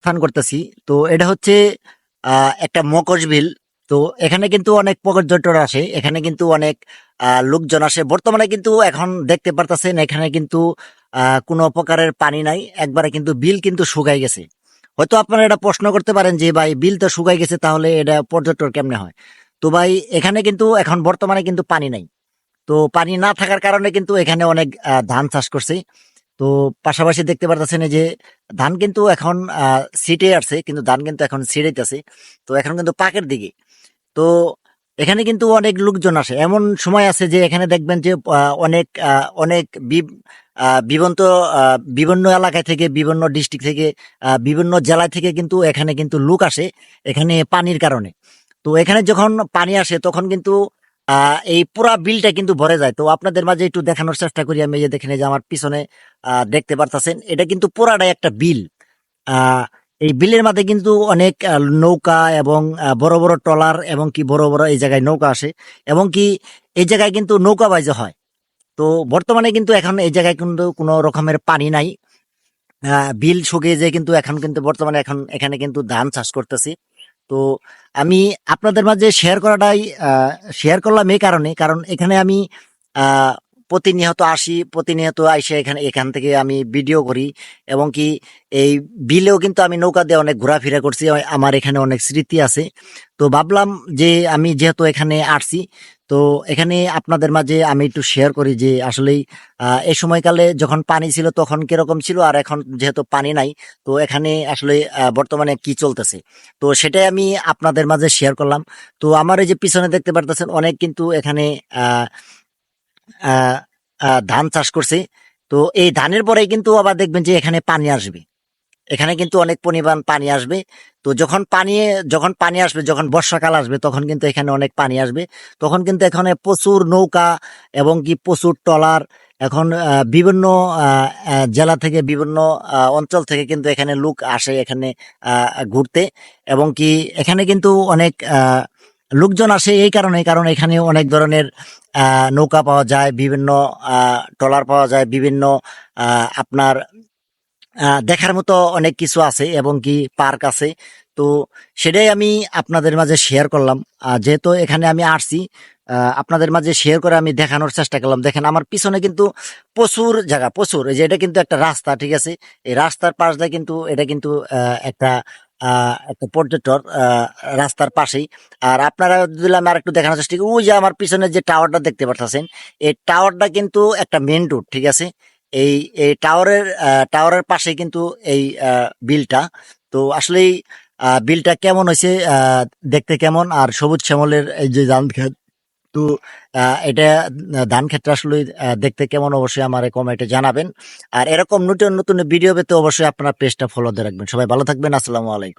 স্থান করতেছি। তো এটা হচ্ছে একটা মকশ বিল। তো এখানে কিন্তু অনেক পর্যটক আসে, এখানে কিন্তু অনেক লোকজন আসে। বর্তমানে কিন্তু এখন দেখতে পারতেছেন এখানে কিন্তু কোনো প্রকারের পানি নাই, একবারে কিন্তু বিল কিন্তু শুকাই গেছে। হয়তো আপনারা এটা প্রশ্ন করতে পারেন যে ভাই বিল তো শুকাই গেছে, তাহলে এটা পর্যটক কেমনে হয়? তো ভাই এখানে কিন্তু এখন বর্তমানে কিন্তু পানি নাই। তো পানি না থাকার কারণে কিন্তু এখানে অনেক ধান চাষ করছে। তো পাশাপাশি দেখতে পারতেছেন এই যে ধান কিন্তু এখন সিটে আসছে, কিন্তু ধান কিন্তু এখন ছিঁড়াইতেছে। তো এখন কিন্তু পাকের দিকে। তো এখানে কিন্তু অনেক লোকজন আসে। এমন সময় আছে যে এখানে দেখবেন যে অনেক বিবন্ত বিভিন্ন এলাকায় থেকে, বিভিন্ন ডিস্ট্রিক্ট থেকে, বিভিন্ন জেলায় থেকে কিন্তু এখানে কিন্তু লোক আসে এখানে পানির কারণে। তো এখানে যখন পানি আসে তখন কিন্তু এই পুরা বিলটা কিন্তু ভরে যায়। তো আপনাদের মাঝে একটু দেখানোর চেষ্টা করি আমি। এই যে দেখেন, এই যে আমার পিছনে দেখতে পারতাছেন, এটা কিন্তু পুরাটাই একটা বিল। আহ এই বিলের মাঝে কিন্তু অনেক নৌকা এবং বড় বড় ট্রলার এবং কি বড় বড় এই জায়গায় নৌকা আসে, এবং কি এই জায়গায় কিন্তু নৌকা বাইজা হয়। তো বর্তমানে কিন্তু এখন এই জায়গায় কিন্তু কোনো রকমের পানি নাই। বিল শুকিয়ে যায়, কিন্তু এখন কিন্তু বর্তমানে এখন এখানে কিন্তু ধান চাষ করতেছি। তো আমি আপনাদের মাঝে শেয়ার করলাম এই কারণে, কারণ এখানে আমি আহ প্রতিনিয়ত আসি, প্রতিনিয়ত আইসে এখান থেকে আমি ভিডিও করি, এবং কি এই বিলেও কিন্তু আমি নৌকা দিয়ে অনেক ঘোরাফেরা করছি। আমার এখানে অনেক স্মৃতি আছে। তো ভাবলাম যে আমি যেহেতু এখানে আসছি, তো এখানে আপনাদের মাঝে আমি একটু শেয়ার করি যে আসলেই এই সময়কালে যখন পানি ছিল তখন কিরকম ছিল, আর এখন যেহেতু পানি নাই, তো এখানে আসলে বর্তমানে কি চলতেছে। তো সেটাই আমি আপনাদের মাঝে শেয়ার করলাম। তো আমার এই যে পিছনে দেখতে পারতেছেন অনেক কিন্তু এখানে আহ আহ ধান চাষ করছে। তো এই ধানের পরে কিন্তু আবার দেখবেন যে এখানে পানি আসবে, এখানে কিন্তু অনেক পরিমাণ পানি আসবে। তো যখন পানি আসবে, যখন বর্ষাকাল আসবে, তখন কিন্তু এখানে অনেক পানি আসবে। তখন কিন্তু এখানে প্রচুর নৌকা এবং কি প্রচুর ট্রলার, এখন বিভিন্ন জেলা থেকে, বিভিন্ন অঞ্চল থেকে কিন্তু এখানে লোক আসে এখানে ঘুরতে, এবং কি এখানে কিন্তু অনেক লোকজন আসে এই কারণে, কারণ এখানে অনেক ধরনের নৌকা পাওয়া যায়, বিভিন্ন ট্রলার পাওয়া যায়, বিভিন্ন আপনার দেখার মতো অনেক কিছু আছে, এবং কি পার্ক আছে। তো সেটাই আমি আপনাদের মাঝে শেয়ার করলাম। যেহেতু এখানে আমি আসছি, আপনাদের মাঝে শেয়ার করে আমি দেখানোর চেষ্টা করলাম। দেখেন আমার পিছনে কিন্তু প্রচুর জায়গা, প্রচুর। এই যে এটা কিন্তু একটা রাস্তা, ঠিক আছে? এই রাস্তার পাশ দিয়ে কিন্তু এটা কিন্তু একটা পর্যটক রাস্তার পাশেই। আর আপনারা যদি আমি আর একটু দেখানোর চেষ্টা করি, ওই যে আমার পিছনে যে টাওয়ারটা দেখতে পাচ্ছেন, এই টাওয়ারটা কিন্তু একটা মেন রোড, ঠিক আছে? এই এই টাওয়ারের পাশে কিন্তু এই বিলটা। তো আসলেই বিলটা কেমন হয়েছে, দেখতে কেমন, আর সবুজ শ্যামলের এই যে ধান ক্ষেত। তো এটা ধান ক্ষেতটা আসলে দেখতে কেমন, অবশ্যই আমার কমেন্টে জানাবেন। আর এরকম নতুন নতুন ভিডিও পেতে অবশ্যই আপনার পেজটা ফলো দিয়ে রাখবেন। সবাই ভালো থাকবেন। আসসালামু আলাইকুম।